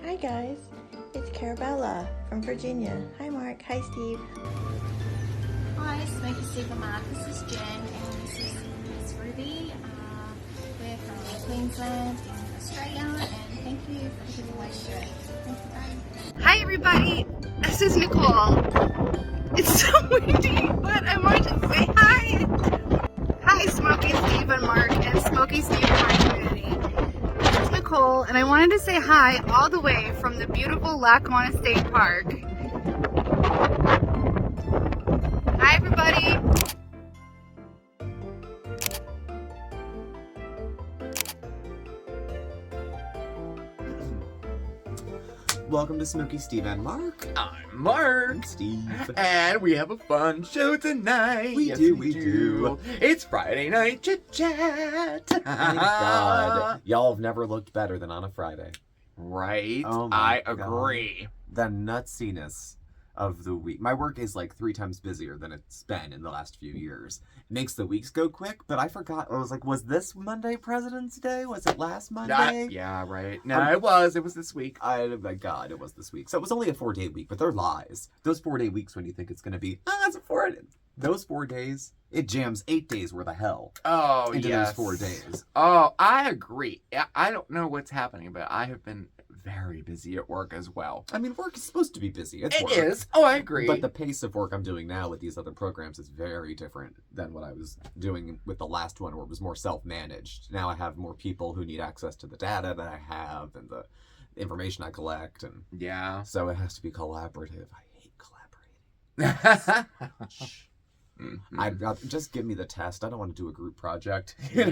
Hi guys, it's Carabella from Virginia. Hi Mark, hi Steve. Hi, Smokeysteveandmarc. This is Jen and this is Miss Ruby. We're from Queensland in Australia and thank you for the giveaway today. Thank you, bye. Hi everybody, this is Nicole. It's so windy, but I wanted to say hi. Hi Smokey Steve and Mark and Smokey Steve and Mark community. This is Nicole and I wanted to say hi all the way from the beautiful Lackawanna State Park. Hi everybody. Welcome to Smokey Steve and Mark. I'm Mark. Steve. And we have a fun show tonight. We do. It's Friday night chit chat. Thank God. Y'all have never looked better than on a Friday. Right? Oh my I agree. The nutsiness of the week. My work is like 3 times busier than it's been in the last few years. It makes the weeks go quick, but I forgot. I was like, was this Monday President's Day? Was it last Monday? Yeah, right. No, it was this week. Oh my God, it was this week. So it was only a 4-day week, but they're lies. Those 4-day weeks when you think it's going to be, it's a 4 day. Those 4 days, it jams 8 days worth of hell into those 4 days. Oh, I agree. I don't know what's happening, but I have been very busy at work as well. I mean, work is supposed to be busy. It is. Oh, I agree. But the pace of work I'm doing now with these other programs is very different than what I was doing with the last one, where it was more self-managed. Now I have more people who need access to the data that I have and the information I collect, and yeah, so it has to be collaborative. I hate collaborating. Mm-hmm. Just give me the test. I don't want to do a group project. Just give me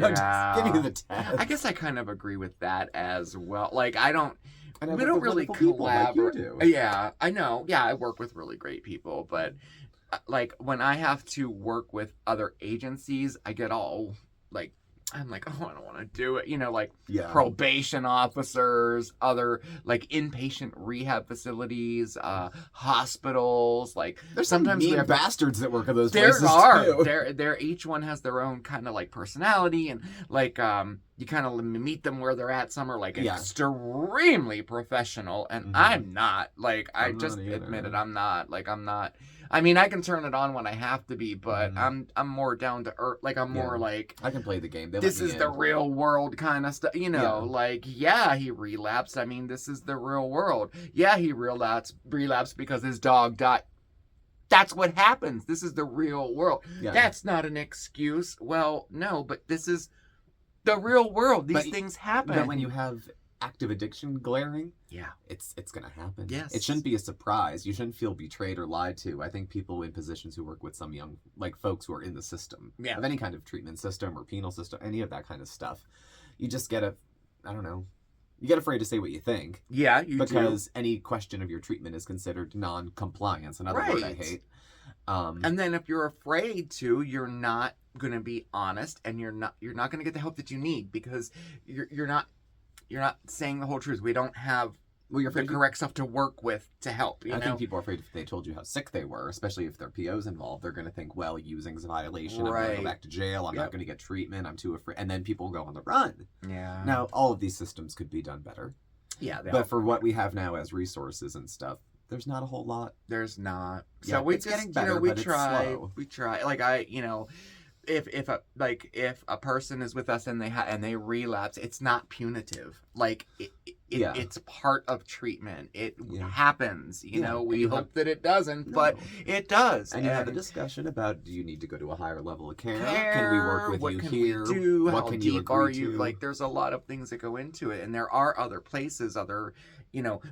the test. I guess I kind of agree with that as well. Like, we don't really collaborate. Like you do. Yeah, I know. Yeah, I work with really great people, but like when I have to work with other agencies, I get all like, I'm like, oh, I don't want to do it. Like probation officers, other like inpatient rehab facilities, hospitals. Like there's sometimes some mean bastards that work at those places too. There. Each one has their own kind of like personality, and like you kind of meet them where they're at. Some are like extremely professional, and I'm not. Like I just admitted I'm not. Like I'm not. I mean, I can turn it on when I have to be, but I'm more down to earth. Like I'm more like I can play the game. This is the real world kind of stuff. Like he relapsed. I mean, this is the real world. Yeah, he relapsed because his dog died. That's what happens. This is the real world. Yeah. That's not an excuse. Well, no, but this is the real world. These things happen. But when you have active addiction glaring, it's gonna happen. Yes, it shouldn't be a surprise. You shouldn't feel betrayed or lied to. I think people in positions who work with some young, like folks who are in the system of any kind of treatment system or penal system, any of that kind of stuff, you just get you get afraid to say what you think. Yeah, you do. Because any question of your treatment is considered non-compliance. Another word I hate. And then if you're afraid to, you're not gonna be honest, and you're not gonna get the help that you need, because you're not saying the whole truth. We don't have the correct stuff to work with to help. I think people are afraid if they told you how sick they were, especially if their PO's involved, they're going to think, well, using's a violation. I'm going to go back to jail. I'm not going to get treatment. I'm too afraid. And then people go on the run. Yeah. Now, all of these systems could be done better. Yeah. But for what we have now as resources and stuff, there's not a whole lot. There's not. So it's getting better, but it's slow. We try. Like if a person is with us and they relapse, it's not punitive. Like it's part of treatment. It happens. We hope that it doesn't, but it does. And you have a discussion about, do you need to go to a higher level of care? Can we work with you here? We do? What How can deep you are agree you? to? Like there's a lot of things that go into it, and there are other places, other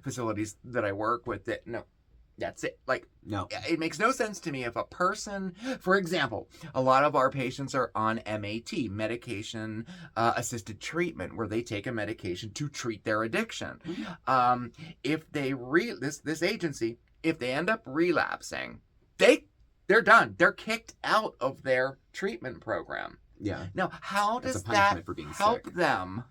facilities that I work with that that's it. Like, no, it makes no sense to me if a person, for example, a lot of our patients are on MAT, medication assisted treatment, where they take a medication to treat their addiction. If they this agency, if they end up relapsing, they're done. They're kicked out of their treatment program. Yeah. Now, how does that help them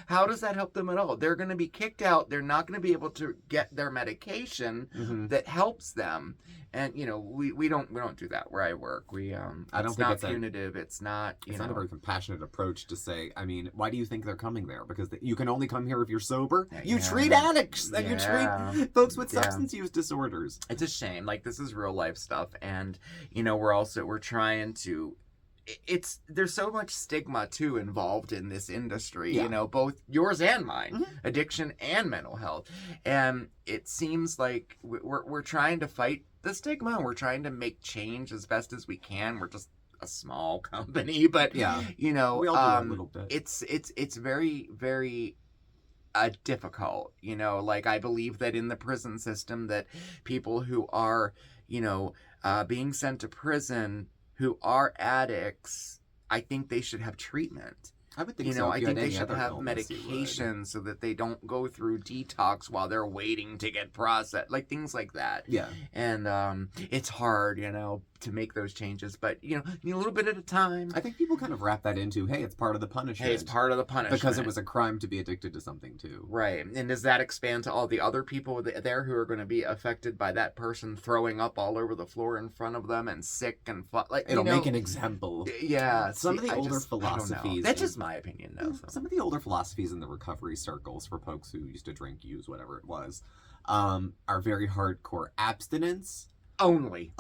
How does that help them at all? They're going to be kicked out. They're not going to be able to get their medication that helps them. And we don't do that where I work. I don't think it's punitive. It's not. It's not a very compassionate approach to say. I mean, why do you think they're coming there? Because you can only come here if you're sober. You treat addicts and you treat folks with substance use disorders. It's a shame. Like, this is real life stuff, and we're trying to. There's so much stigma too involved in this industry, both yours and mine, addiction and mental health, and it seems like we're trying to fight the stigma. We're trying to make change as best as we can. We're just a small company, but we all do our little bit. It's very, very difficult. Like, I believe that in the prison system, that people who are being sent to prison who are addicts, I think they should have treatment. I would think so. I think they should have medication so that they don't go through detox while they're waiting to get processed, like things like that. Yeah. And it's hard, to make those changes, but a little bit at a time. I think people kind of wrap that into, hey, it's part of the punishment. Hey, it's part of the punishment. Because it was a crime to be addicted to something too. Right. And does that expand to all the other people there who are going to be affected by that person throwing up all over the floor in front of them and sick and like it'll make an example. Yeah. Some of the older philosophies. That's just my opinion, though. Some of the older philosophies in the recovery circles for folks who used to drink, use, whatever it was, are very hardcore abstinence. Only.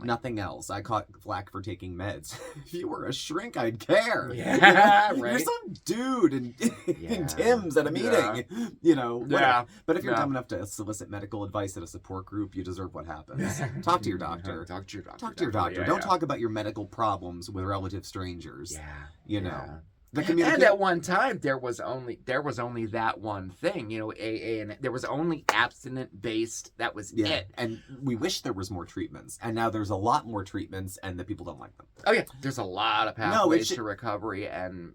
Nothing else. I caught flack for taking meds. If you were a shrink, I'd care. Yeah, right. You're some dude in Tim's at a meeting. Whatever. Yeah. But if you're dumb enough to solicit medical advice at a support group, you deserve what happens. Talk to your doctor. Talk to your doctor. Talk to your doctor. Don't talk about your medical problems with relative strangers. Yeah. And at one time, there was only that one thing, AA, and there was only abstinent-based. That was it. And we wish there was more treatments. And now there's a lot more treatments, and the people don't like them. Oh, yeah. There's a lot of pathways to recovery, and...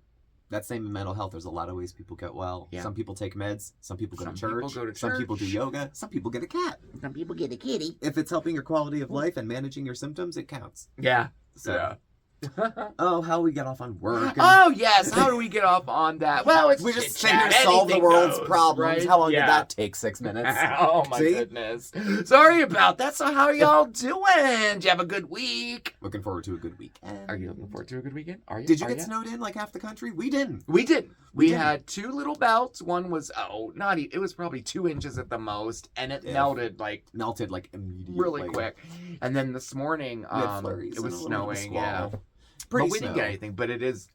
That same in mental health, there's a lot of ways people get well. Yeah. Some people take meds. Some people go to church. Some people do yoga. Some people get a cat. Some people get a kitty. If it's helping your quality of life and managing your symptoms, it counts. Yeah. So... Oh, how we get off on work. Oh, yes. How do we get off on that? Well, we just sit here solve the world's problems. Right? How long did that take? 6 minutes? Oh, my goodness. Sorry about that. So how are y'all doing? Did you have a good week? Looking forward to a good weekend. Are you looking forward to a good weekend? Are you? Did you get snowed in like half the country? We didn't. We had 2 little belts. One was, it was probably 2 inches at the most, and it melted like immediately. Really quick. And then this morning, it was snowing. Yeah. But we didn't get anything, but it is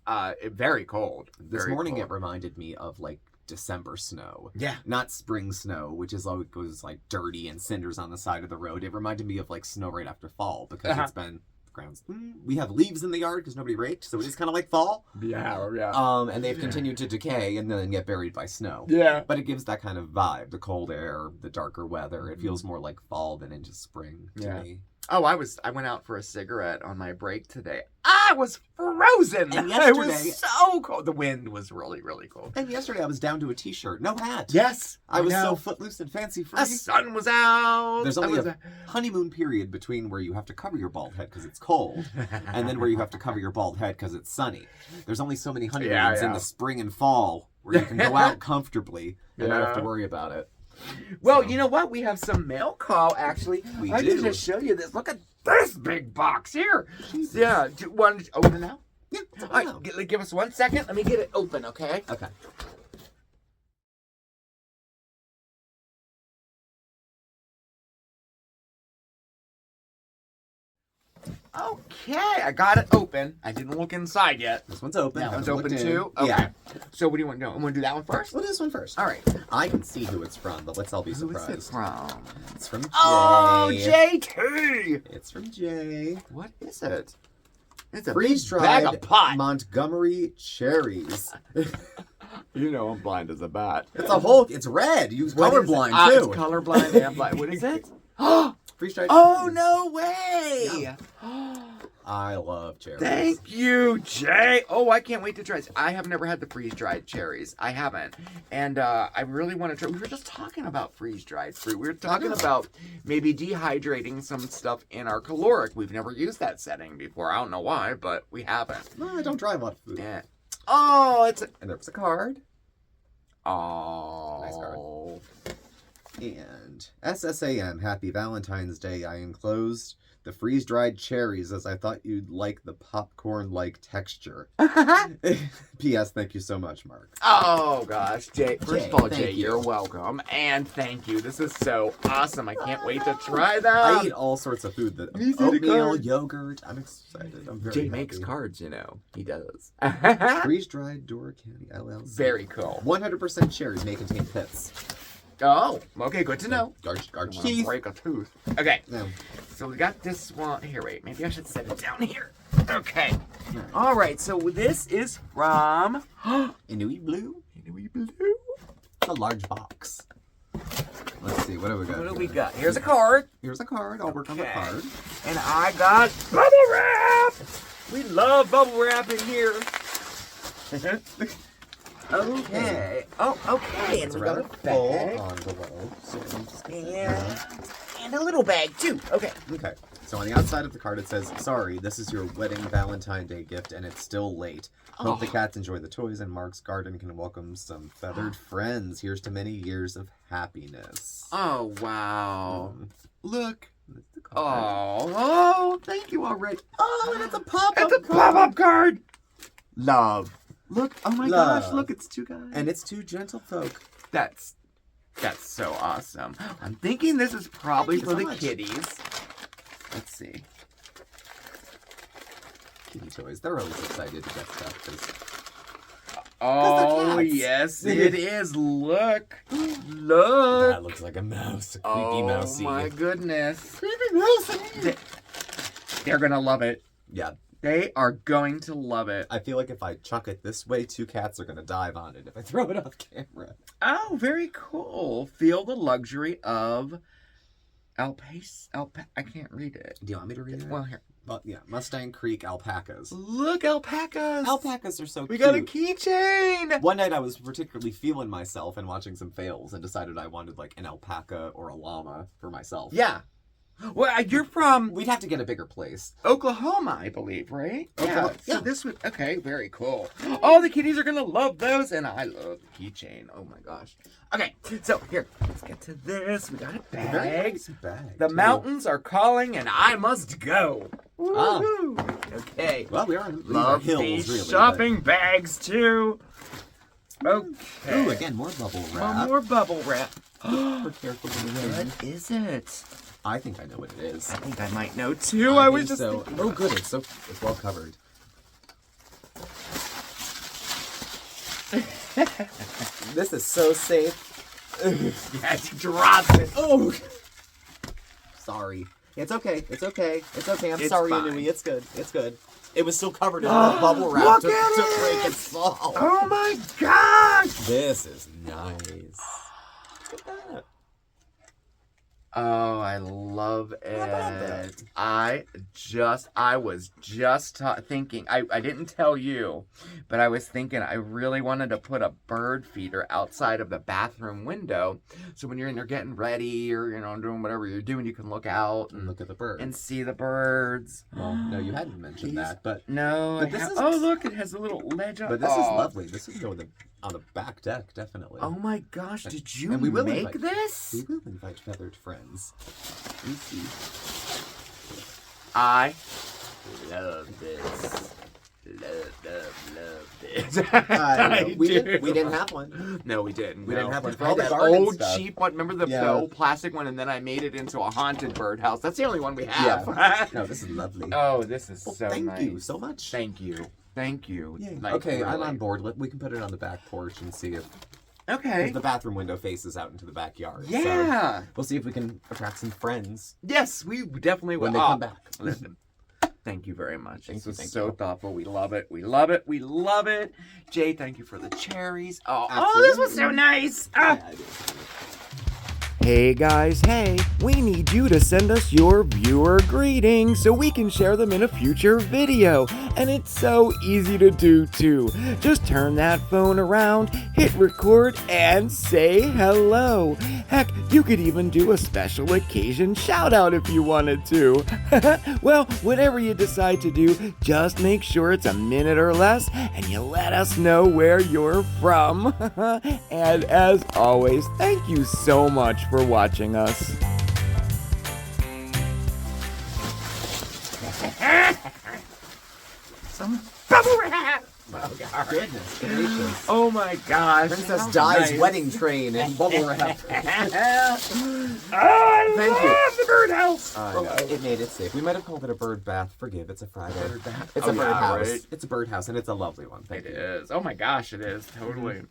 very cold. This morning it reminded me of like December snow. Yeah. Not spring snow, which is always goes like dirty and cinders on the side of the road. It reminded me of like snow right after fall because it's been grounds. We have leaves in the yard because nobody raked, so it is kind of like fall. Yeah. And they've continued to decay and then get buried by snow. Yeah. But it gives that kind of vibe. The cold air, the darker weather. It feels more like fall than into spring to me. Oh, I went out for a cigarette on my break today. I was frozen. And yesterday, it was so cold. The wind was really, really cold. And yesterday I was down to a t-shirt, no hat. Yes, I was so footloose and fancy free. The sun was out. There's only a honeymoon period between where you have to cover your bald head because it's cold, and then where you have to cover your bald head because it's sunny. There's only so many honeymoons in the spring and fall where you can go out comfortably and not have to worry about it. Well, you know what? We have some mail call, actually. I can just show you this. Look at this big box here. Jesus. Yeah. Do you want to open it now? Yeah. All right. Give us 1 second. Let me get it open, okay? Okay. Okay, I got it open. I didn't look inside yet. This one's open. That one's open too? Okay. Yeah. So what do you want to do? I'm going to do that one first? We'll do this one first. All right. I can see who it's from, but let's all be surprised. Who is it from? It's from Jay. Oh, JT! It's from Jay. What is it? It's a freeze-dried bag of pot. Montgomery cherries. You know I'm blind as a bat. It's red. You colorblind too. It's colorblind and blind. What is it? Freeze-dried. Oh, no way! Yeah. I love cherries. Thank you, Jay. Oh, I can't wait to try this. I have never had the freeze-dried cherries. I haven't. And I really want to try. We were just talking about freeze-dried fruit. We were talking about maybe dehydrating some stuff in our caloric. We've never used that setting before. I don't know why, but we haven't. No, I don't try a lot of food. Yeah. Oh, And there was a card. Oh. Nice card. And SSAM, Happy Valentine's Day. I enclosed the freeze-dried cherries as I thought you'd like the popcorn-like texture. P.S. Thank you so much, Mark. Oh, gosh. Jay, first of all, thank Jay, you. you're welcome. And thank you. This is so awesome. I can't wait to try them. I eat all sorts of food. He's eating Oatmeal, cards. yogurt. I'm excited. I'm very Jay happy. makes cards, you know. He does. Freeze-dried Dora Candy LLC. Very cool. 100% cherries may contain pits. Oh, okay, good to know. Arch I'm gonna teeth. break a tooth. Okay, No. so we got this one. Here, wait, maybe I should set it down here. Okay. Alright. All right, so this is from Inuit Blue. Inuit Blue. A large box. Let's see, what do we got? What do here? we got? Here's a card. Here's a card. I'll work on the Okay. card. And I got bubble wrap. We love bubble wrap in here. Okay. Oh, okay. And It's a we got rather a full bag. envelope. So I'm just gonna- And a little bag, too. Okay. Okay. So on the outside of the card it says, "Sorry, this is your wedding Valentine Day gift and it's still late. Hope the cats enjoy the toys and Mark's garden can welcome some feathered friends. Here's to many years of happiness." Oh, wow. Look. That's the card. Oh, thank you already. Oh, and it's a pop-up It's a card. pop-up card. Love. Look, oh my gosh, Love. look, it's two guys. And it's two gentlefolk. That's so awesome. I'm thinking this is probably Thank you for so the much. kitties. Let's see. Kitty toys. They're always excited to get stuff 'cause Oh, cats. yes, it is. Look. Look. that looks like a mouse. A creepy mousey. Oh, my goodness. Creepy mousey. They're going to love it. Yeah. They are going to love it. I feel like if I chuck it this way, two cats are going to dive on it if I throw it off camera. Oh, very cool. Feel the luxury of I can't read it. Do you want me to read it? Well, here. Well, yeah, Mustang Creek alpacas. Look, alpacas. Alpacas are so We cute. got a keychain. One night I was particularly feeling myself and watching some fails and decided I wanted like an alpaca or a llama for myself. Yeah. Well, you're from We'd have to get a bigger place. Oklahoma, I believe, right? Oklahoma, So yeah. this would okay, very cool. Oh, the kitties are gonna love those, and I love the keychain. Oh my gosh. Okay, so here, let's get to this. We got a Very bag. nice bag. The too. mountains are calling, and I must go. Ah. Woo-hoo. Okay. Well, we are on Love hills, these really. shopping bags too. Okay. Ooh, again, more bubble wrap. One more bubble wrap. Be careful with the wind. What is it? I think I know what it is. I think I might know too. I was think just so. thinking. Oh, good. It's well covered. This is so safe. Yeah, she dropped it. Oh, sorry. It's okay. It's okay. It's okay. I'm It's sorry, fine. Inui. It's good. It's good. It was still covered in bubble wrap Look at to it! break its fall. Oh my gosh! This is nice. Look at that. Oh, I love it. How about that? I was just thinking, I didn't tell you, but I was thinking I really wanted to put a bird feeder outside of the bathroom window. So when you're in there getting ready or, doing whatever you're doing, you can look out And look at the bird. and see the birds. Well, no, you hadn't mentioned These- that, but No, But this is- oh, look, it has a little ledge on this is Oh. lovely. This would go on the back deck, definitely. Oh my gosh, did you And we will make invite- this? We will invite feathered friends. Let me see. I love this. Love this. We do. didn't have one. No, we didn't. We no. didn't have one. For I all had the that garden old stuff. cheap one. Remember the Yeah. old plastic one, and then I made it into a haunted birdhouse. That's the only one we have. No, this is lovely. Oh, this is Well, so thank nice. you so much. Thank you. Thank you. Yay. Like, Okay, I'm really. on board. We can put it on the back porch and see if Okay. the bathroom window faces out into the backyard. Yeah. So we'll see if we can attract some friends Yes, we definitely will. when they come back. Listen, thank you very much. Thank This you, was thank so you. thoughtful. We love it. We love it. We love it. Jay, thank you for the cherries. Oh, this was so Absolutely. nice. Yeah, Ah. I do. Hey guys, hey, we need you to send us your viewer greetings so we can share them in a future video. And it's so easy to do too. Just turn that phone around, hit record, and say hello. Heck, you could even do a special occasion shout out if you wanted to. Well, whatever you decide to do, just make sure it's a minute or less and you let us know where you're from. And as always, thank you so much for watching us. Some bubble wrap. Oh, God. Goodness gracious. Oh my gosh. Princess Di's wedding train and bubble wrap. Thank Thank you. the birdhouse. It made it safe. We might have called it a bird bath. Forgive, it's a Friday. Bird bath. It's Oh, a yeah, birdhouse. right. It's a birdhouse, and it's a lovely one. Thank It you. is. Oh my gosh, it is. Totally.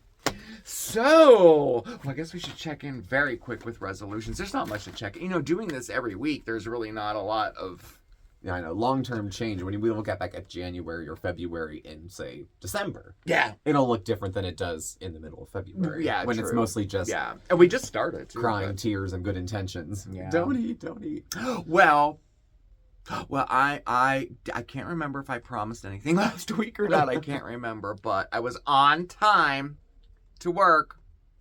So, well, I guess we should check in very quick with resolutions. There's not much to check. You know, doing this every week, there's really not a lot of... Yeah, I know. Long-term change. When we look at back at January or February in, say, December, Yeah. it'll look different than it does in the middle of February. Yeah, when it's true. mostly just Yeah. And we just started, too. crying tears and good intentions. Yeah. Don't eat, don't eat. Well, I can't remember if I promised anything last week or not. I can't remember, but I was on time to work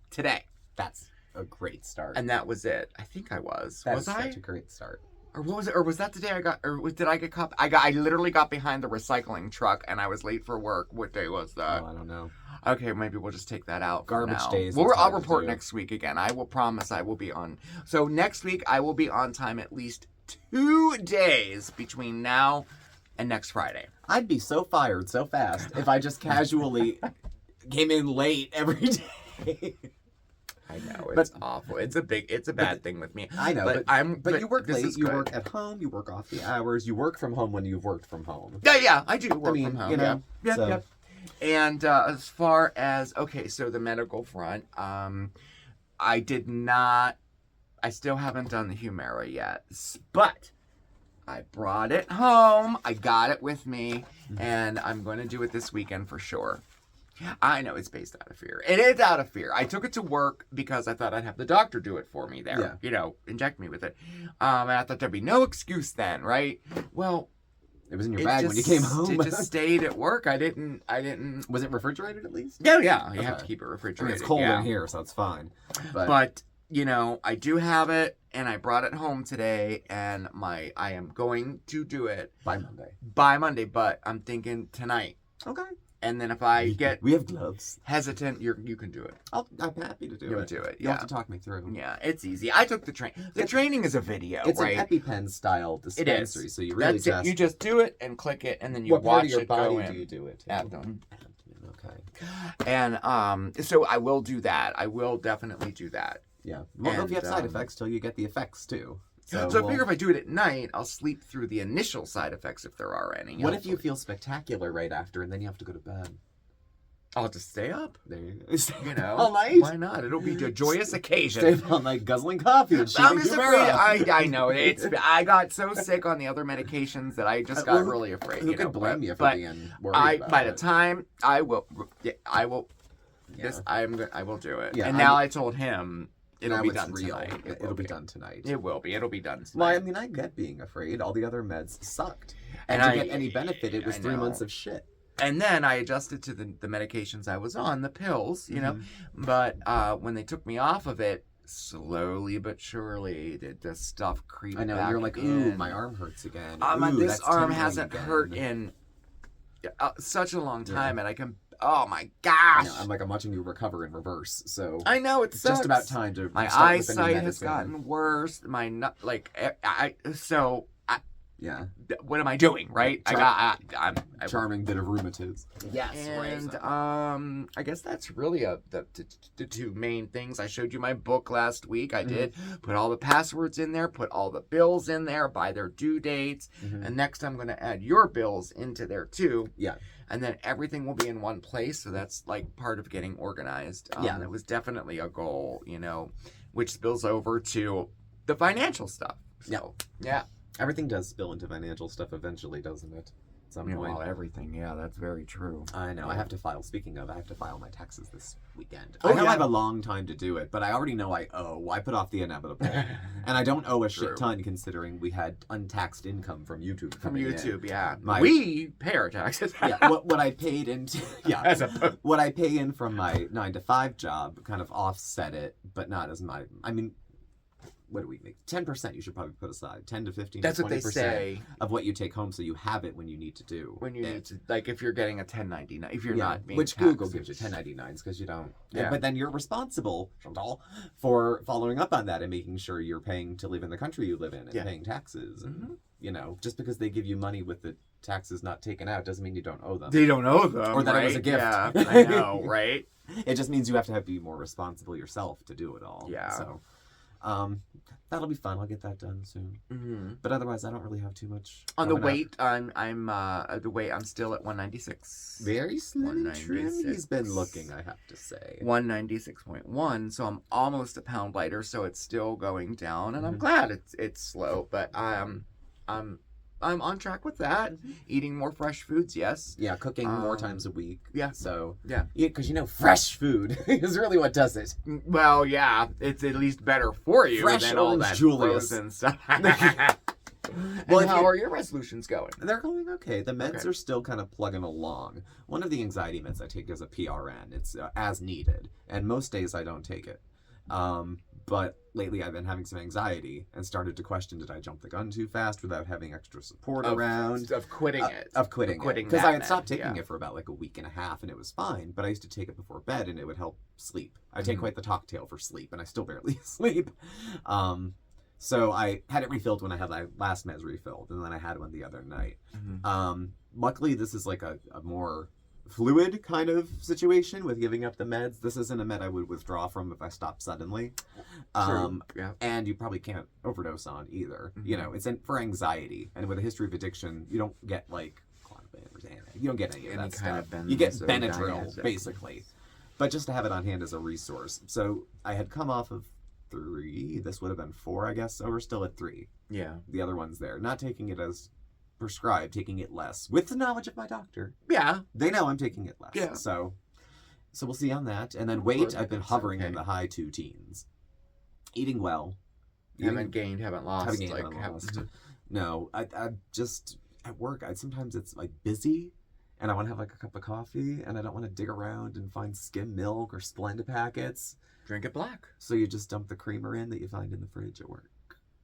today, That's a great start. and that was it. I think I was. That's Was I? such a great start. Or what was it? Or was that the day I got? Or did I get caught? I literally got behind the recycling truck, and I was late for work. What day was that? Oh, I don't know. Okay, maybe we'll just take that out. for Garbage now. days, Well, it's I'll hard to report do. next week again. I will promise I will be on. So next week I will be on time at least 2 days between now and next Friday. I'd be so fired so fast if I just casually came in late every day. I know it's awful. It's a bad thing with me. I know, but you work this late. is You good. work at home. You work off the hours. You work from home when you've worked from home. Yeah, I do work mean, from home. you know, yeah. so- Yep. And as far as so the medical front, I still haven't done the Humira yet, but I brought it home. I got it with me, and I'm going to do it this weekend for sure. I know it's based out of fear. It is out of fear. I took it to work because I thought I'd have the doctor do it for me there. Yeah. You know, inject me with it. And I thought there'd be no excuse then, right? Well, It was in your bag when you came home. It just stayed at work. I didn't. Was it refrifigerated at least? Yeah. You have Okay. to keep it I mean, refrigerated. it's cold yeah. in here, so it's fine. But you know, I do have it, and I brought it home today, and I am going to do it by Monday. by Monday. But I'm thinking tonight. Okay. And then if I get We have gloves. hesitant, you can do it. I'm happy to do You'll it. do it. You'll Yeah. have to talk me through. Yeah, it's easy. I took the train. The training is a video, It's right? an EpiPen style dispensary, so you really That's it. You just do it and click it, and then you what part watch of your it go body in. do you do it? Abdomen. Okay. And so I will do that. I will definitely do that. Yeah. You won't know if you have And, side effects till you get the effects too. So I figure if I do it at night, I'll sleep through the initial side effects if there are any. What if you hopefully. feel spectacular right after and then you have to go to bed? I'll just stay up. There you go. Stay You know, all night. Why not? It'll be a joyous occasion. Stay up all night guzzling coffee and I'm shooting just Humira. afraid. I know it's. I got so sick on the other medications that I just got really afraid. Who you know, could blame but- you for but being worried about by it? the time I will. I will. Yeah. This I will do it. Yeah, and now I told him it'll Now be it's done real. tonight. It'll be done tonight. It will be. It'll be done tonight. Well, I mean, I get being afraid. All the other meds sucked. And And to I- get any benefit, it was I 3 know. months of shit. And then I adjusted to the medications I was on, the pills, you know. But when they took me off of it, slowly but surely did this stuff creep I know. back You're like, ooh, in. my arm hurts again. This Ooh, that's arm tingling hasn't again. hurt in such a long time, Yeah. and I can. Oh my I know, I'm watching you recover in reverse. So I know it's it's just about time to My start with the new eyesight has medicine. gotten worse. My Yeah, what am I doing? Right? I'm charming bit of rheumatiz. Yes, and I guess that's really the two main things. I showed you my book last week. I did put all the passwords in there, put all the bills in there by their due dates, and next I'm going to add your bills into there too. Yeah. And then everything will be in one place, so that's like part of getting organized. Yeah. It was definitely a goal, you know, which spills over to the financial stuff. So, yeah. Everything does spill into financial stuff eventually, doesn't it? some Yeah, point. well, everything. Yeah, that's very true. I know. Yeah. I have to file. Speaking of, I have to file my taxes this weekend. Oh, I know yeah. I have a long time to do it, but I already know I owe. I put off the inevitable, and I don't owe a shit True. ton considering we had untaxed income from YouTube. From coming in. YouTube, yeah. My- We pay our taxes. Yeah, what I paid into As a what I pay in from my 9-to-5 job kind of offset it, but not as my. I mean, what do we make? 10% you should probably put aside. 10 to 15 That's to 20% what they say of what you take home, so you have it when you need to do. when you it. need to, like, if you're getting a 1099, if you're Yeah, not being which taxed. Google gives you 1099s because you don't. Yeah. But then you're responsible, Chantal, for following up on that and making sure you're paying to live in the country you live in and Yeah. paying taxes. And, you know, just because they give you money with the taxes not taken out doesn't mean you don't owe them. They don't owe them, Or that right? it was a gift. Yeah, I know, right? It just means you have to be more responsible yourself to do it all. Yeah. So, that'll be fun. I'll get that done soon. Mm-hmm. But otherwise, I don't really have too much. On the coming up. weight, I'm still at 196. Very slim and trim. 196. He's been looking, I have to say. 196.1, so I'm almost a pound lighter, so it's still going down, and I'm Mhm. glad it's slow, but I'm on track with that. Eating more fresh foods, yes. Yeah, cooking more Um, times a week. yeah. So Yeah. because fresh food is really what does it. Well, yeah, it's at least better for you Fresh than all orange that Julius. frozen stuff. Well, Well, if how you- are your resolutions going? They're going okay. The meds Okay. are still kind of plugging along. One of the anxiety meds I take is a PRN. It's as needed, and most days I don't take it. But lately I've been having some anxiety and started to question: did I jump the gun too fast without having extra support around? Of quitting it. Of quitting quitting because that I had stopped med, taking yeah. it for about like a week and a half and it was fine, but I used to take it before bed and it would help sleep. I take Mhm. quite the cocktail for sleep and I still barely sleep. So I had it refilled when I had my last meds refilled, and then I had one the other night. Mhm. Luckily this is like a more fluid kind of situation with giving up the meds. This isn't a med I would withdraw from if I stopped suddenly. True. Yeah. And you probably can't overdose on either. You know, it's for anxiety, and with a history of addiction, you don't get like Klonopin or Xanax. You don't get any of Any that kind stuff. of You get benzodiazepine. Benadryl, basically. But just to have it on hand as a resource. So I had come off of 3. This would have been 4, I guess. So we're still at 3. Yeah. The other one's there. Not taking it as prescribed, taking it less, with the knowledge of my doctor. Yeah. They know I'm taking it less. Yeah. So we'll see on that. And then weight, Good, I've been that's hovering okay. in the high 2 teens. Eating well. Haven't gained, haven't lost. Haven't gained, like, haven't have- lost. No, I just at work. Sometimes it's like busy, and I want to have like a cup of coffee, and I don't want to dig around and find skim milk or Splenda packets. Drink it black. So you just dump the creamer in that you find in the fridge at work.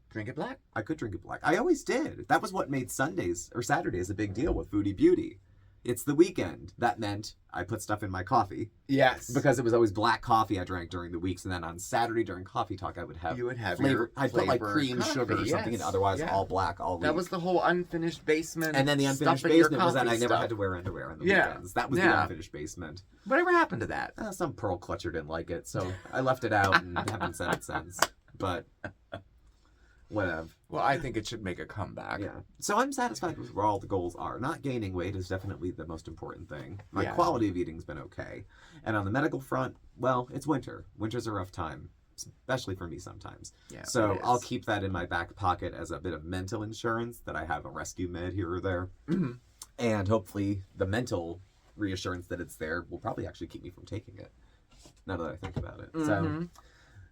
Drink it black. I could drink it black. I always did. That was what made Sundays or Saturdays a big deal with Foodie Beauty. It's the weekend. That meant I put stuff in my coffee Yes. because it was always black coffee I drank during the weeks, and then on Saturday during coffee talk I would have you would have flavor. your I'd put like flavored cream, sugar, or coffee, something, yes. and otherwise Yeah. all black all week. That was the whole unfinished basement. And then the unfinished stuff in your basement was that I coffee never stuff. had to wear underwear on the Yeah. weekends. That was the Yeah. unfinished basement. Whatever happened to that? Some pearl clutcher didn't like it, so I left it out and haven't said it since. But whatever. Well, I think it should make a comeback. Yeah. So I'm satisfied with where all the goals are. Not gaining weight is definitely the most important thing. My Yeah. quality of eating's been okay. And on the medical front, well, it's winter. Winter's a rough time, especially for me sometimes. Yeah, So it I'll is. keep that in my back pocket as a bit of mental insurance that I have a rescue med here or there. Mhm. And hopefully the mental reassurance that it's there will probably actually keep me from taking it. Now that I think about it. Mhm.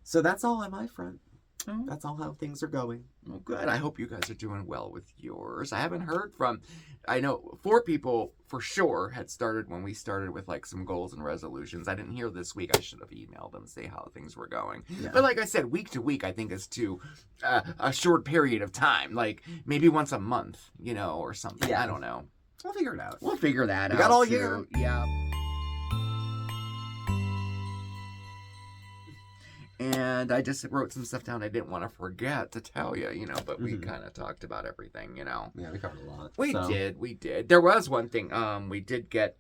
So that's all on my front. Oh. That's all how things are going. Well, good. I hope you guys are doing well with yours. I haven't heard from, I know 4 people for sure had started when we started with like some goals and resolutions. I didn't hear this week. I should have emailed them, say how things were going. Yeah. But like I said, week to week, I think is too a short period of time. Like maybe once a month, or something. Yeah. I don't know. We'll figure it out. We'll figure that out. We got all too. year. Yeah. And I just wrote some stuff down I didn't want to forget to tell you, but we Mhm. kind of talked about everything, Yeah, we covered a lot. We So, did. There was one thing we did get,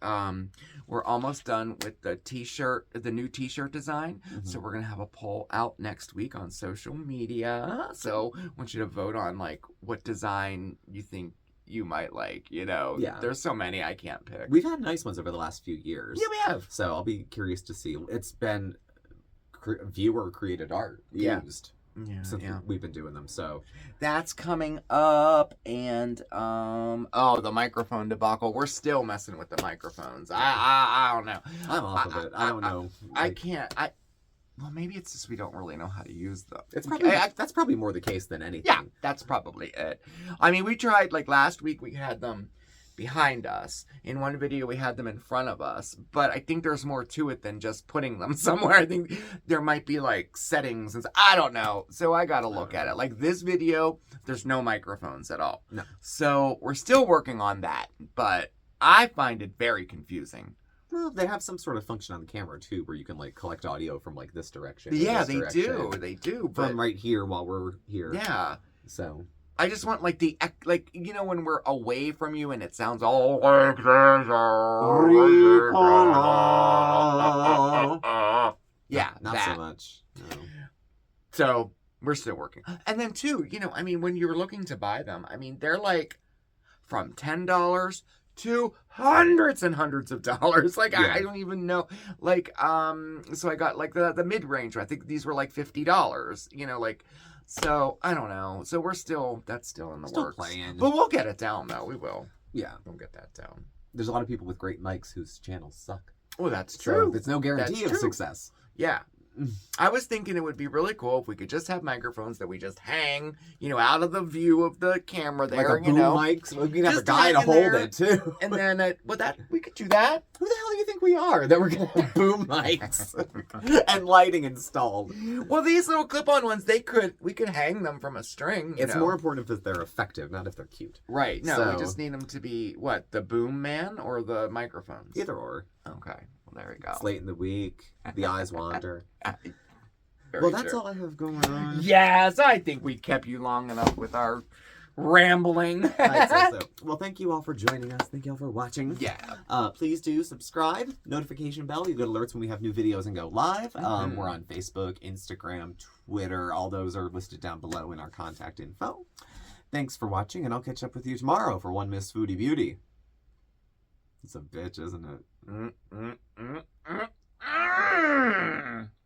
we're almost done with the new t-shirt design. Mhm. So we're going to have a poll out next week on social media. So I want you to vote on like what design you think you might like, Yeah. There's so many I can't pick. We've had nice ones over the last few years. Yeah, we have. So I'll be curious to see. It's been viewer created art Yeah. used. since we've been doing them. So that's coming up, and the microphone debacle. We're still messing with the microphones. I don't know. I'm off of it. I don't know. I can't. Well, maybe it's just we don't really know how to use them. It's probably that's probably more the case than anything. Yeah, that's probably it. I mean, we tried, like, last week we had them behind us. In one video we had them in front of us, but I think there's more to it than just putting them somewhere. I think there might be like settings and I don't know. So I gotta look at it. Like this video, there's no microphones at all. No. So we're still working on that, but I find it very confusing. Well, they have some sort of function on the camera too, where you can like collect audio from like this direction. Yeah, this they direction, do. They do. But from right here while we're here. Yeah. So I just want like when we're away from you and it sounds all like this. Yeah, not that. so much. No. So we're still working. And then too, I mean, when you're looking to buy them, I mean, they're like from $10 to hundreds and hundreds of dollars. Like, yeah. I don't even know. Like, so I got like the mid-range. I think these were like $50, like, so I don't know. So that's still in the works. Playing. But we'll get it down though. We will. Yeah. We'll get that down. There's a lot of people with great mics whose channels suck. Oh, that's true. So it's no guarantee of success. Yeah. I was thinking it would be really cool if we could just have microphones that we just hang, out of the view of the camera there, like a boom mics. We can have a guy to hold it too. And then, we could do that. Who the hell do you think we are? That we're gonna have boom mics and lighting installed. Well, these little clip-on ones, we could hang them from a string. It's more important if they're effective, not if they're cute. Right. No, we just need them to be the boom man or the microphones. Either or. Okay. Well, there we go. It's late in the week. The eyes wander. Well, that's all I have going on. Yes, I think we kept you long enough with our rambling. I'd say so. Well, thank you all for joining us. Thank you all for watching. Yeah. Please do subscribe. Notification bell. You get alerts when we have new videos and go live. Mm-hmm. We're on Facebook, Instagram, Twitter. All those are listed down below in our contact info. Thanks for watching, and I'll catch up with you tomorrow for One Miss Foodie Beauty. It's a bitch, isn't it?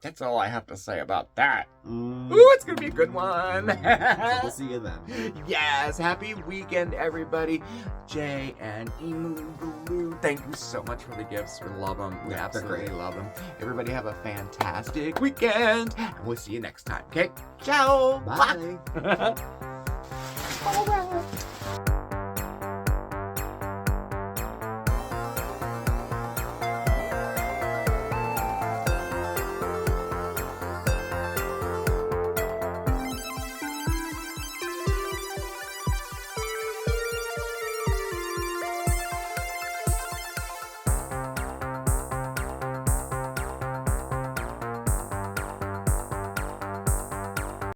That's all I have to say about that. Ooh, it's gonna be a good one. So we'll see you then. Yes, happy weekend, everybody. Jay and Emu, thank you so much for the gifts. We love them. We absolutely love them. Everybody have a fantastic weekend, and we'll see you next time. Okay, ciao. Bye. All right.